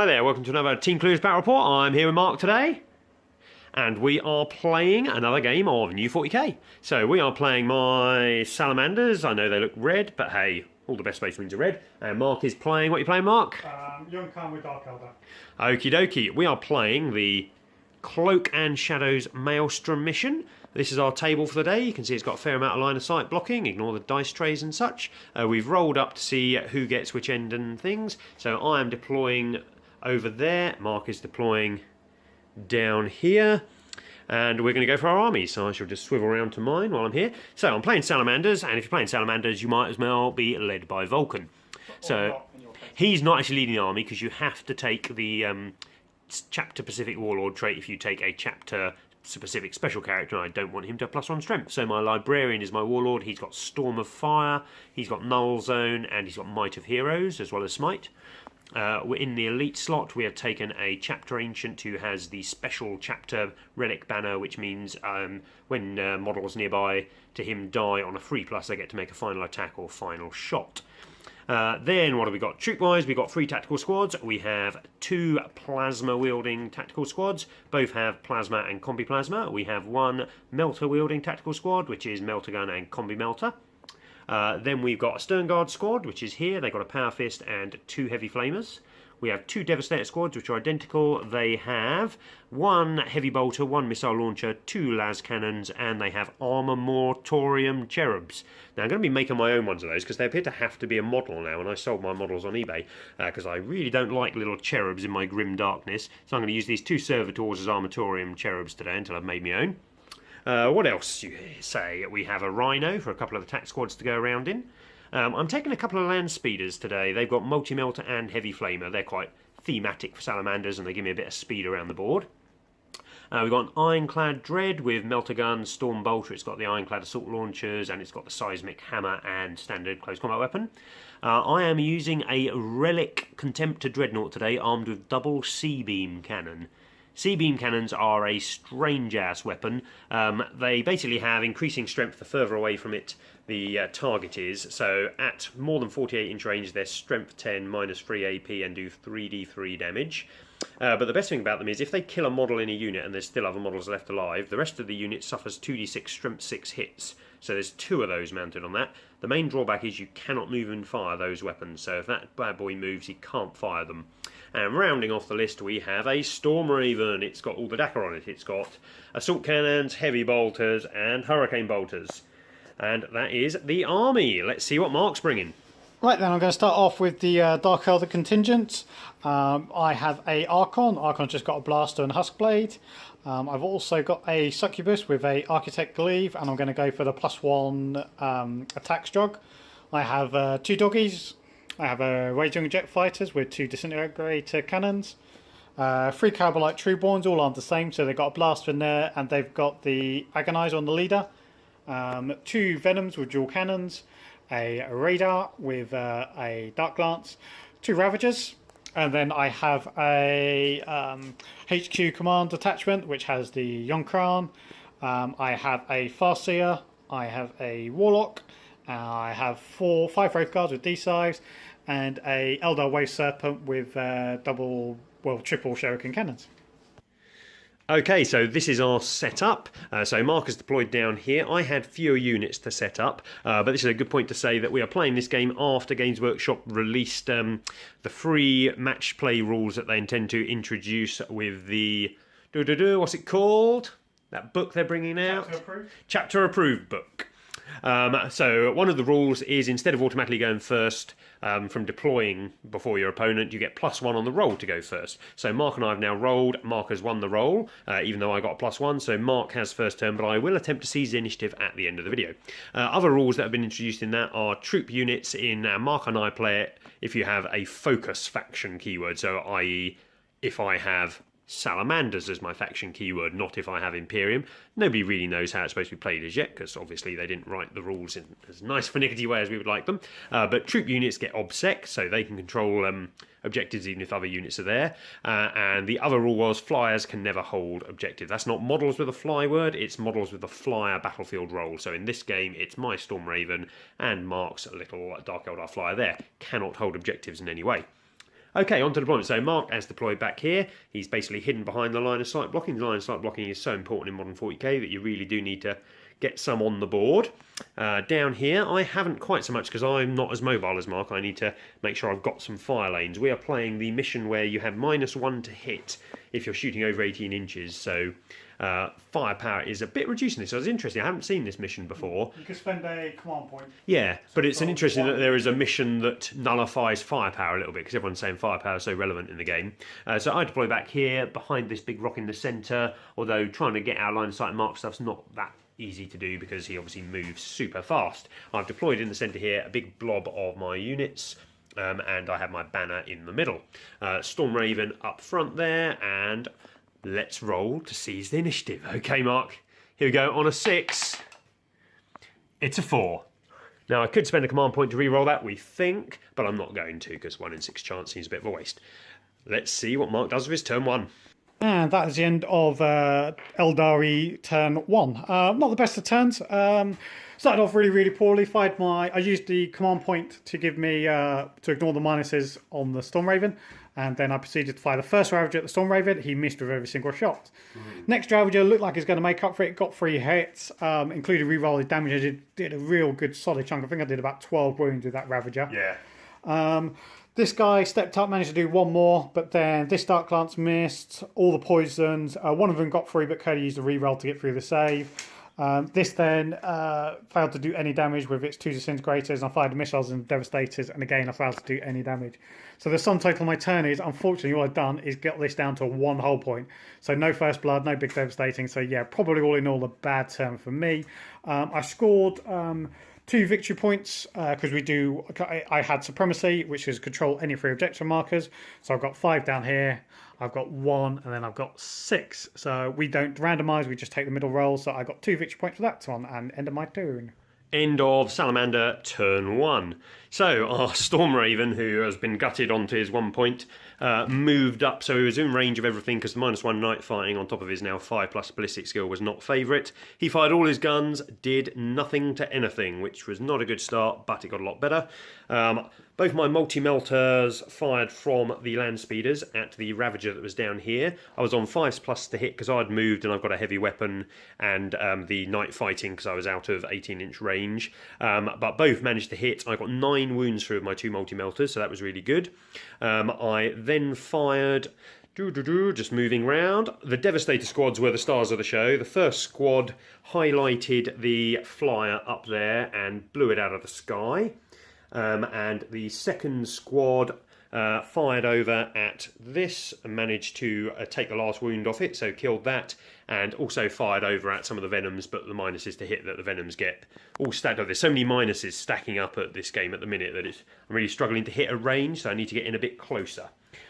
Hi there, welcome to another Team Clues Battle Report. I'm here with Mark today, and we are playing another game of New 40k. So we are playing my Salamanders. I know they look red, but hey, all the best Space Marines are red. And Mark is playing, what are you playing, Mark? Young Khan with Dark Elder. Okie dokie, we are playing the Cloak and Shadows Maelstrom mission. This is our table for the day. You can see it's got a fair amount of line of sight blocking, ignore the dice trays and such. We've rolled up to see who gets which end and things. So I am deploying over there, Mark is deploying down here, and we're going to go for our armies. So I shall just swivel around to mine while I'm here. So I'm playing Salamanders, and if you're playing Salamanders, you might as well be led by Vulcan. So he's not actually leading the army because you have to take the chapter Pacific Warlord trait if you take a chapter specific special character, and I don't want him to have +1 strength. So my Librarian is my Warlord. He's got Storm of Fire, he's got Null Zone, and he's got Might of Heroes as well as Smite. We're in the elite slot. We have taken a chapter ancient who has the special chapter relic banner, which means when models nearby to him die on a 3+, they get to make a final attack or final shot. Then what have we got? Troop-wise, we've got 3 tactical squads. We have 2 plasma-wielding tactical squads. Both have plasma and combi plasma. We have 1 melter-wielding tactical squad, which is melter gun and combi melter. Then we've got a Stern Guard squad, which is here. They've got a Power Fist and 2 Heavy Flamers. We have 2 Devastator squads, which are identical. They have 1 Heavy Bolter, 1 Missile Launcher, 2 Las Cannons, and they have Armor Mortorium Cherubs. Now, I'm going to be making my own ones of those, because they appear to have to be a model now, and I sold my models on eBay, because I really don't like little cherubs in my grim darkness. So I'm going to use these 2 Servitors as Armatorium Cherubs today, until I've made my own. What else you say? We have a Rhino for a couple of attack squads to go around in. I'm taking a couple of Land Speeders today. They've got Multi-Melter and Heavy Flamer. They're quite thematic for Salamanders, and they give me a bit of speed around the board. We've got an Ironclad Dread with Melter Gun, Storm Bolter. It's got the Ironclad Assault Launchers, and it's got the Seismic Hammer and Standard Close Combat Weapon. I am using a Relic Contemptor Dreadnought today, armed with double C-Beam Cannon. C-beam cannons are a strange-ass weapon. They basically have increasing strength the further away from it the target is. So at more than 48-inch range, they're strength 10, -3 AP, and do 3d3 damage. But the best thing about them is if they kill a model in a unit and there's still other models left alive, the rest of the unit suffers 2d6 strength 6 hits. So there's 2 of those mounted on that. The main drawback is you cannot move and fire those weapons. So if that bad boy moves, he can't fire them. And rounding off the list, we have a Storm Raven. It's got all the DACA on it. It's got assault cannons, heavy bolters, and hurricane bolters. And that is the army. Let's see what Mark's bringing. Right then, I'm going to start off with the Dark Elder contingent. I have a Archon. Archon's just got a Blaster and Huskblade. I've also got a Succubus with a Architect Glaive, and I'm going to go for the +1 attack strug. I have 2 doggies. I have a Raging Jet Fighters with 2 Disintegrator Cannons. 3 Carabalite Trueborns, all armed the same, so they've got a Blaster in there, and they've got the Agonizer on the leader. 2 Venoms with dual cannons. A Radar with a Dark Lance. 2 Ravagers. And then I have a HQ Command Detachment, which has the Yonkran. I have a Farseer. I have a Warlock. I have 5 Wraith Guards with D-Sives. And a Eldar Wave Serpent with triple Shuriken Cannons. Okay, so this is our setup. So Mark has deployed down here. I had fewer units to set up, but this is a good point to say that we are playing this game after Games Workshop released the free match play rules that they intend to introduce with the... what's it called? That book they're bringing out? Chapter Approved. Chapter Approved book. So one of the rules is instead of automatically going first from deploying before your opponent, you get +1 on the roll to go first. So Mark and I have now rolled. Mark has won the roll, even though I got a +1. So Mark has first turn, but I will attempt to seize the initiative at the end of the video. Other rules that have been introduced in that are troop units in Mark and I play it if you have a focus faction keyword. So i.e. if I have Salamanders as my faction keyword, not if I have Imperium. Nobody really knows how it's supposed to be played as yet, because obviously they didn't write the rules in as nice finicky way as we would like them. But troop units get OBSEC, so they can control objectives even if other units are there. And the other rule was flyers can never hold objective. That's not models with a fly word, it's models with a flyer battlefield role. So in this game, it's my Storm Raven and Mark's little Dark Eldar flyer there. Cannot hold objectives in any way. Okay, on to deployment. So Mark has deployed back here. He's basically hidden behind the line of sight blocking. The line of sight blocking is so important in modern 40k that you really do need to get some on the board. Down here, I haven't quite so much because I'm not as mobile as Mark. I need to make sure I've got some fire lanes. We are playing the mission where you have -1 to hit if you're shooting over 18 inches. So firepower is a bit reduced in this. So it's interesting. I haven't seen this mission before. You can spend a command point. Yeah, but it's an interesting that there is a mission that nullifies firepower a little bit because everyone's saying firepower is so relevant in the game. So I deploy back here behind this big rock in the centre, although trying to get our line of sight and mark stuff's not that easy to do because he obviously moves super fast. I've deployed in the centre here a big blob of my units. And I have my banner in the middle. Storm Raven up front there, and let's roll to seize the initiative. Okay, Mark, here we go. On a 6, it's a 4. Now, I could spend a command point to re-roll that, we think, but I'm not going to because 1 in 6 chance seems a bit of a waste. Let's see what Mark does with his turn 1. And that is the end of Aeldari turn 1. Not the best of turns. Started off really, really poorly. I used the command point to give me to ignore the minuses on the Storm Raven, and then I proceeded to fire the first Ravager at the Storm Raven. He missed with every single shot. Next Ravager looked like he's going to make up for it. Got 3 hits, including re-rolling damage. I did a real good solid chunk. I think I did about 12 wounds with that Ravager. Yeah. This guy stepped up, managed to do 1 more, but then this Dark Lance missed, all the poisons. One of them got through, but Cody used a re-roll to get through the save. This then failed to do any damage with its 2 disintegrators, and I fired missiles and devastators, and again I failed to do any damage. So the sum total of my turn is, unfortunately, all I've done is get this down to 1 hull point. So no first blood, no big devastating. So yeah, probably all in all a bad turn for me. I scored 2 victory points because I had supremacy, which is control any 3 objection markers. So I've got 5 down here. I've got 1, and then I've got 6. So we don't randomise, we just take the middle roll. So I got 2 victory points for that one, and end of my turn. End of Salamander turn 1. So our Storm Raven, who has been gutted onto his 1 point, moved up. So he was in range of everything because the -1 night fighting on top of his now 5+ ballistic skill was not favourite. He fired all his guns, did nothing to anything, which was not a good start, but it got a lot better. Both my multi-melters fired from the land speeders at the Ravager that was down here. I was on 5+ to hit because I'd moved and I've got a heavy weapon, and the night fighting because I was out of 18-inch range. But both managed to hit. I got 9 wounds through my 2 multi-melters, so that was really good. I then fired, just moving round. The Devastator squads were the stars of the show. The first squad highlighted the flyer up there and blew it out of the sky. And the second squad fired over at this and managed to take the last wound off it, so killed that, and also fired over at some of the Venoms, but the minuses to hit that the Venoms get all stacked up. There's so many minuses stacking up at this game at the minute that I'm really struggling to hit a range, so I need to get in a bit closer.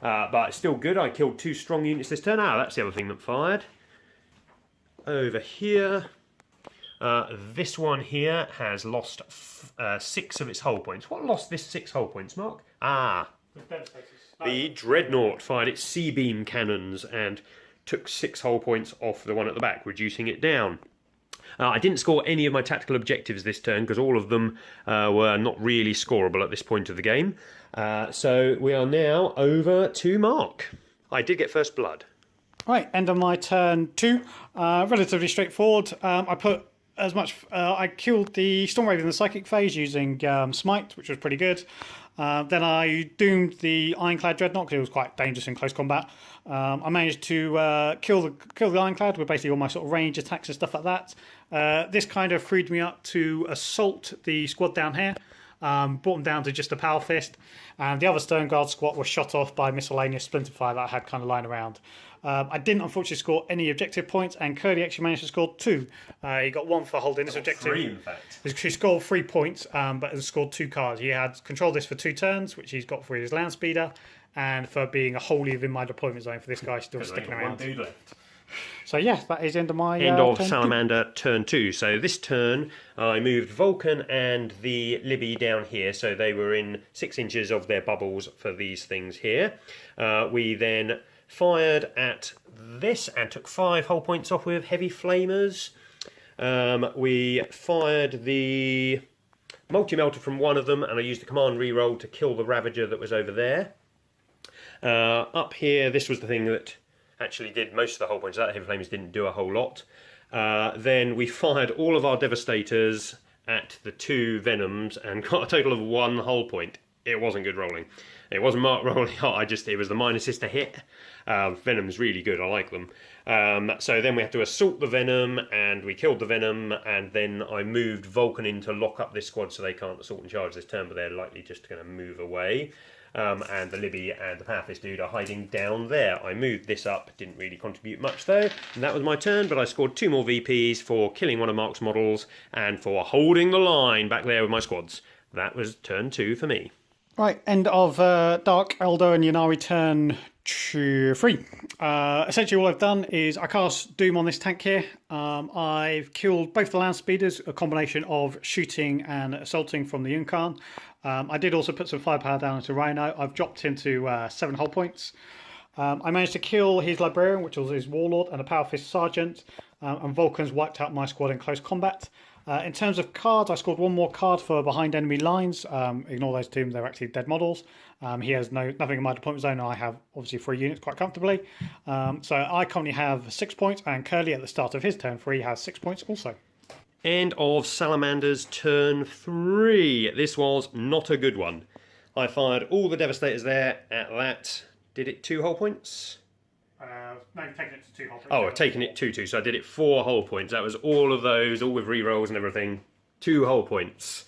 But it's still good. I killed 2 strong units this turn. That's the other thing that fired. Over here. This one here has lost 6 of its hull points. What lost this 6 hull points, Mark? The Dreadnought fired its C-beam cannons and took 6 hull points off the one at the back, reducing it down. I didn't score any of my tactical objectives this turn because all of them were not really scoreable at this point of the game. So we are now over to Mark. I did get first blood. Right, end of my turn 2. Relatively straightforward. I killed the Storm Raven in the Psychic phase using Smite, which was pretty good. Then I doomed the Ironclad Dreadnought because it was quite dangerous in close combat. I managed to kill the Ironclad with basically all my sort of range attacks and stuff like that. This kind of freed me up to assault the squad down here. Brought them down to just a power fist, and the other Stern Guard squad was shot off by miscellaneous splinter fire that I had kind of lying around. I didn't unfortunately score any objective points, and Curly actually managed to score 2. He got 1 for holding this objective. 3, in fact. He scored 3 points, but has scored 2 cards. He had controlled this for 2 turns, which he's got for his land speeder, and for being wholly within my deployment zone for this guy still sticking around. 1 dude left. So yeah, that is the end of my end of turn Salamander turn 2. So this turn I moved Vulcan and the Libby down here, so they were in 6 inches of their bubbles for these things here. We then fired at this and took 5 hull points off with heavy flamers. We fired the multi-melter from one of them, and I used the command reroll to kill the Ravager that was over there. Up here, this was the thing that actually did most of the whole points. That Heavy Flames didn't do a whole lot. Then we fired all of our Devastators at the 2 Venoms and got a total of 1 hull point. It wasn't good rolling. It wasn't marked rolling hot, it was the minuses to hit. Venom's really good, I like them. So then we had to assault the Venom, and we killed the Venom, and then I moved Vulcan in to lock up this squad so they can't assault and charge this turn, but they're likely just going to move away. And the Libby and the Powerfist dude are hiding down there. I moved this up, didn't really contribute much though, and that was my turn, but I scored 2 more VPs for killing one of Mark's models and for holding the line back there with my squads. That was turn 2 for me. Right, end of Dark Eldar and Ynnari turn 3. Essentially all I've done is I cast Doom on this tank here. I've killed both the land speeders, a combination of shooting and assaulting from the Yunkan. I did also put some firepower down into Rhino. I've dropped him to 7 hull points. I managed to kill his Librarian, which was his Warlord, and a Power Fist Sergeant, and Vulcan's wiped out my squad in close combat. In terms of cards, I scored 1 more card for behind enemy lines. Ignore those 2, they're actually dead models. He has nothing in my deployment zone. I have obviously 3 units quite comfortably. So I currently have 6 points, and Curly at the start of his turn 3 has 6 points also. End of Salamanders turn 3. This was not a good one. I fired all the Devastators there at that. Did it 2 hull points? No, you've taken it to 2 hull points. Oh, I've taken it 2-2, so I did it 4 hull points. That was all of those, all with rerolls and everything. 2 hull points.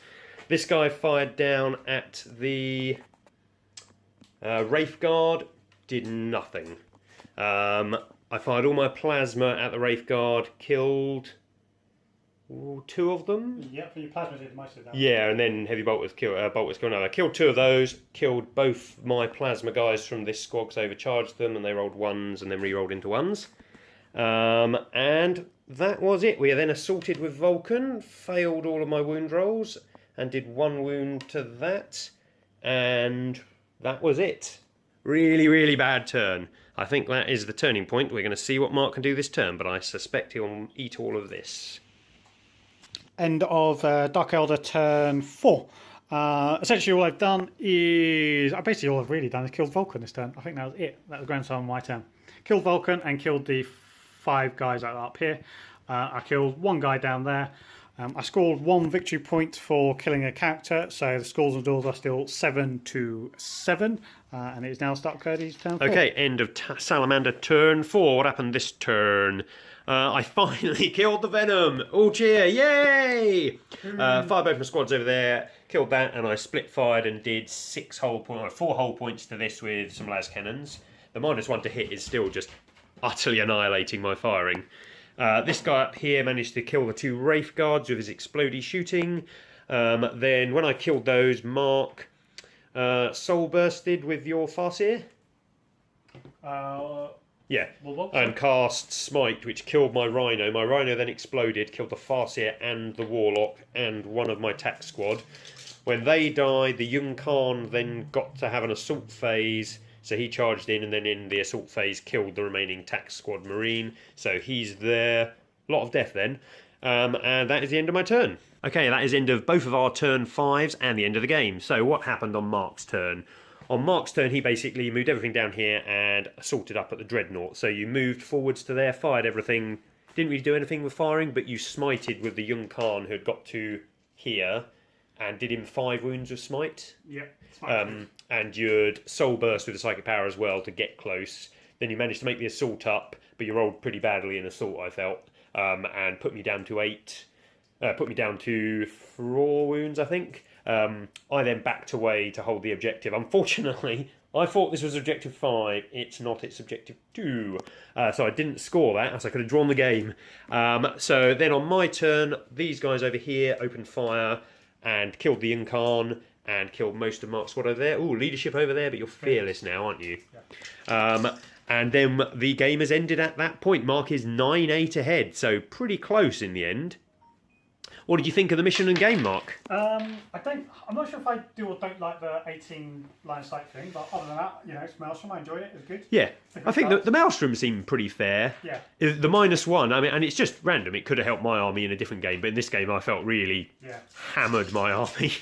This guy fired down at the Wraith Guard, did nothing. I fired all my plasma at the Wraith Guard, killed 2 of them. Yeah, for your plasma did most of that. Yeah, and then heavy bolt was killed. I killed 2 of those. Killed both my plasma guys from this squad because I overcharged them, and they rolled 1s and then re-rolled into 1s. And that was it. We then assaulted with Vulcan, failed all of my wound rolls, and did 1 wound to that, and that was it. Really, really bad turn. I think that is the turning point. We're going to see what Mark can do this turn, but I suspect he'll eat all of this. End of Dark Eldar turn 4. Essentially all I've done is... Basically all I've really done is killed Vulcan this turn. I think that was it. That was grandson on my turn. Killed Vulcan and killed the 5 guys up here. I killed 1 guy down there. I scored 1 victory point for killing a character, so the scores and duels are still 7-7, and it is now Stark Curdy's turn 4. Okay, end of Salamander turn 4. What happened this turn? I finally killed the Venom. All cheer, yay! Fired both my squads over there, killed that, and I split fired and did 4 hull points to this with some las cannons. The -1 to hit is still just utterly annihilating my firing. This guy up here managed to kill the 2 Wraith Guards with his explodey shooting. Then when I killed those, Mark soul bursted with your Farseer. Yeah, and cast Smite, which killed my Rhino. My Rhino then exploded, killed the Farseer and the Warlock and one of my tax squad. When they died, the Yunkan then got to have an assault phase, so he charged in, and then in the assault phase killed the remaining tax squad Marine. So he's there. A lot of death then. And that is the end of my turn. Okay, that is the end of both of our turn 5s and the end of the game. So what happened on Mark's turn? On Mark's turn, he basically moved everything down here and assaulted up at the Dreadnought. So you moved forwards to there, fired everything, didn't really do anything with firing, but you smited with the Yunkan who had got to here and did him 5 wounds with Smite. Yep. And you'd Soul Burst with the Psychic Power as well to get close. Then you managed to make the assault up, but you rolled pretty badly in assault, I felt, and put me down to 8. Put me down to 4 wounds, I think. I then backed away to hold the objective. Unfortunately, I thought this was objective 5. It's not, it's objective 2. So I didn't score that, as I could have drawn the game. So then on my turn, these guys over here opened fire and killed the Yunkan and killed most of Mark's squad over there. Ooh, leadership over there, but you're fearless now, aren't you? Yeah. And then the game has ended at that point. Mark is 9-8 ahead, so pretty close in the end. What did you think of the mission and game, Mark? I'm not sure if I do or don't like the 18 line of sight thing, but other than that, it's Maelstrom. I enjoyed it. It was good. Yeah, I think the Maelstrom seemed pretty fair. Yeah. The -1, I mean, and it's just random. It could have helped my army in a different game, but in this game, I felt really hammered my army.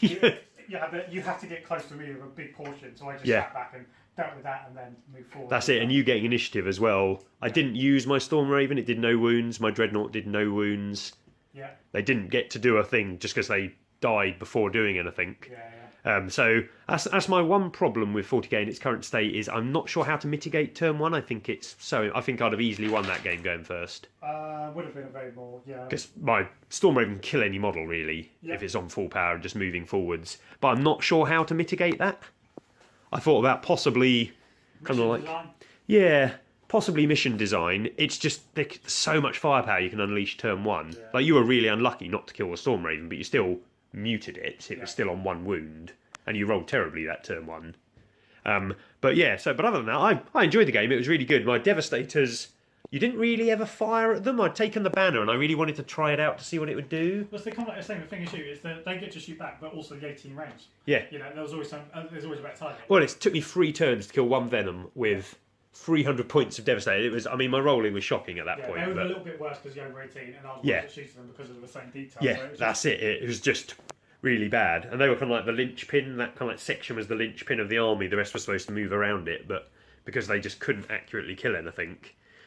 You have to get close to me with a big portion, so I just sat back and dealt with that and then move forward. That's it, and you getting initiative as well. I didn't use my Storm Raven, it did no wounds. My Dreadnought did no wounds. Yeah. They didn't get to do a thing just because they died before doing anything. Yeah. So that's my one problem with 40k in its current state is I'm not sure how to mitigate turn 1. I think I'd have easily won that game going first. Would have been a very more, yeah. Because my Storm Raven can kill any model really if it's on full power and just moving forwards. But I'm not sure how to mitigate that. I thought about possibly kind of like design? possibly mission design. It's just there's so much firepower you can unleash turn 1. Yeah. Like you were really unlucky not to kill the Storm Raven, but you still muted it. It was still on 1 wound, and you rolled terribly that turn 1. But other than that, I enjoyed the game. It was really good. My Devastators, you didn't really ever fire at them. I'd taken the banner, and I really wanted to try it out to see what it would do. Well, the combat is saying the thing you shoot is that they get to shoot back, but also the 18 range. Yeah. There's always a better target. Well, it took me 3 turns to kill 1 Venom with 300 points of Devastator. My rolling was shocking at that point. They were a little bit worse because you're over 18, and I was shooting them because of the same detail. Yeah, so that's it. It was just really bad. And they were kind of like the linchpin. That kind of like section was the linchpin of the army. The rest was supposed to move around it, but because they just couldn't accurately kill anything.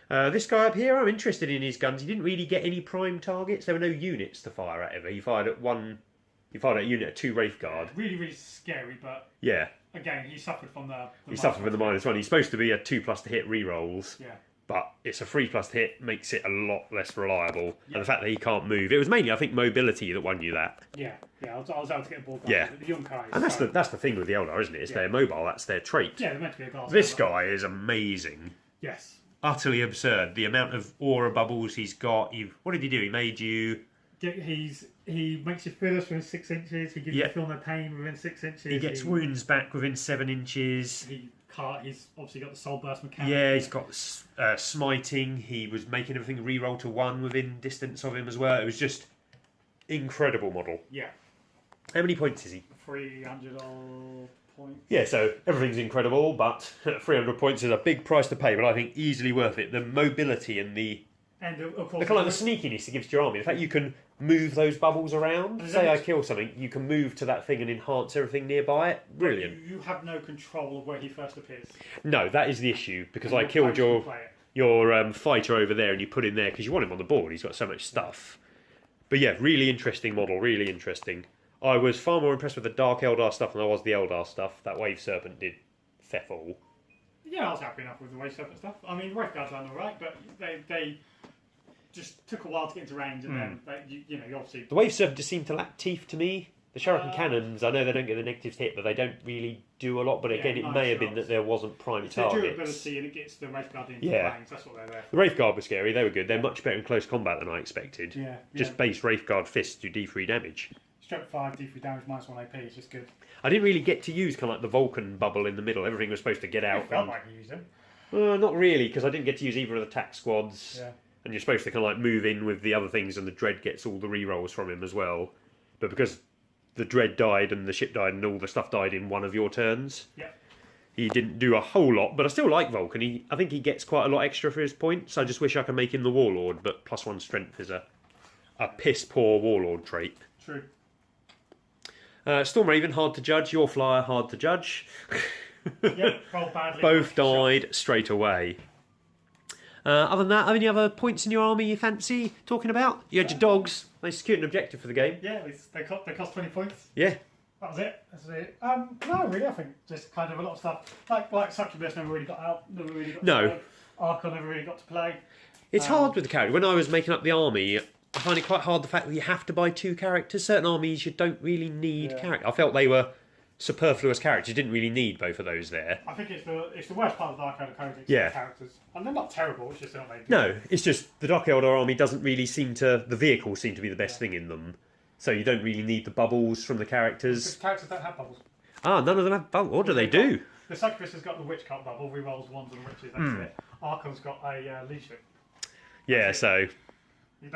This guy up here, I'm interested in his guns. He didn't really get any prime targets. There were no units to fire at ever. He fired at a unit at 2 Wraith Guard. Really, really scary, but yeah. Again, he suffered from the -1. He's supposed to be a 2+ to hit rerolls. Yeah. But it's a 3+ to hit, makes it a lot less reliable. Yeah. And the fact that he can't move. It was mainly, I think, mobility that won you that. Yeah. I was able to get a ball back. Yeah. The young guys. And that's the thing with the Eldar, isn't it? It's their mobile, that's their trait. Yeah, they're meant to be a glass. This guy is amazing. Yes. Utterly absurd. The amount of aura bubbles he's got. What did he do? He made you... He makes you fearless within 6 inches. He gives you feel no pain within 6 inches. He gets wounds back within 7 inches. He's obviously got the soul burst mechanic. Yeah, he's got smiting. He was making everything re-roll to 1 within distance of him as well. It was just incredible model. Yeah. How many points is he? 300 points. Yeah, so everything's incredible, but 300 points is a big price to pay, but I think easily worth it. The mobility and the of course, the kind of the sneakiness it gives to your army. The fact you can move those bubbles around. Say I kill something, you can move to that thing and enhance everything nearby it. Brilliant. You have no control of where he first appears. No, that is the issue, because I killed your fighter over there and you put him there because you want him on the board. He's got so much stuff. But yeah, really interesting model, really interesting. I was far more impressed with the Dark Eldar stuff than I was the Eldar stuff. That Wave Serpent did feff-all. Yeah, I was happy enough with the Wave Serpent stuff. I mean, Wraith Guards aren't alright, but they just took a while to get into range, and then you obviously... The Wave Serpent just seemed to lack teeth to me. The Shuriken Cannons, I know they don't get the negatives hit, but they don't really do a lot. But again, it may have been that there wasn't prime targets. It's durability, and it gets the Wraith Guard into range. That's what they're there for. The Wraith Guard were scary. They were good. They're much better in close combat than I expected. Yeah. Just base Wraith Guard fists do D3 damage. Strength 5, D3 damage, -1 AP. It's just good. I didn't really get to use kind of like the Vulcan bubble in the middle. Everything was supposed to get out. It felt like you used them. Not really, because I didn't get to use either of the attack squads. Yeah. And you're supposed to kind of like move in with the other things, and the Dread gets all the rerolls from him as well. But because the Dread died and the ship died and all the stuff died in one of your turns, he didn't do a whole lot. But I still like Vulcan. I think he gets quite a lot extra for his points. I just wish I could make him the Warlord, but +1 strength is a piss poor Warlord trait. True. Storm Raven, hard to judge. Your Flyer, hard to judge. Rolled badly. Both died straight away. Other than that, any other points in your army you fancy talking about? You had your dogs. They secured an objective for the game. Yeah, they cost 20 points. Yeah. That was it. No, really, I think just kind of a lot of stuff. Like Succubus never really got out. Never really got to play. Archon never really got to play. It's hard with the character. When I was making up the army, I find it quite hard the fact that you have to buy 2 characters. Certain armies you don't really need characters. I felt they were superfluous characters. You didn't really need both of those there. I think it's the worst part of the Dark Eldar Codex. Characters, and they're not terrible. It's just they're not very good. No, it's just the Dark Eldar army doesn't really seem to. The vehicles seem to be the best thing in them, so you don't really need the bubbles from the characters. The characters don't have bubbles. None of them have bubbles. What do they do? The Succubus has got the Witch Cult bubble. Rerolls 1s and witches. That's it. Archon's got a leadership. Yeah, so. It's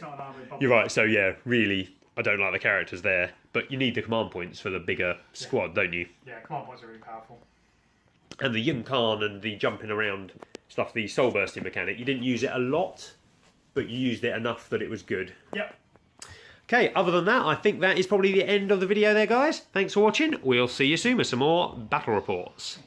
not an army bubble. You're right. So yeah, really. I don't like the characters there, but you need the command points for the bigger squad, don't you? Yeah, command points are really powerful. And the Yunkan and the jumping around stuff, the soul bursting mechanic, you didn't use it a lot, but you used it enough that it was good. Yep. Okay, other than that, I think that is probably the end of the video there, guys. Thanks for watching. We'll see you soon with some more battle reports.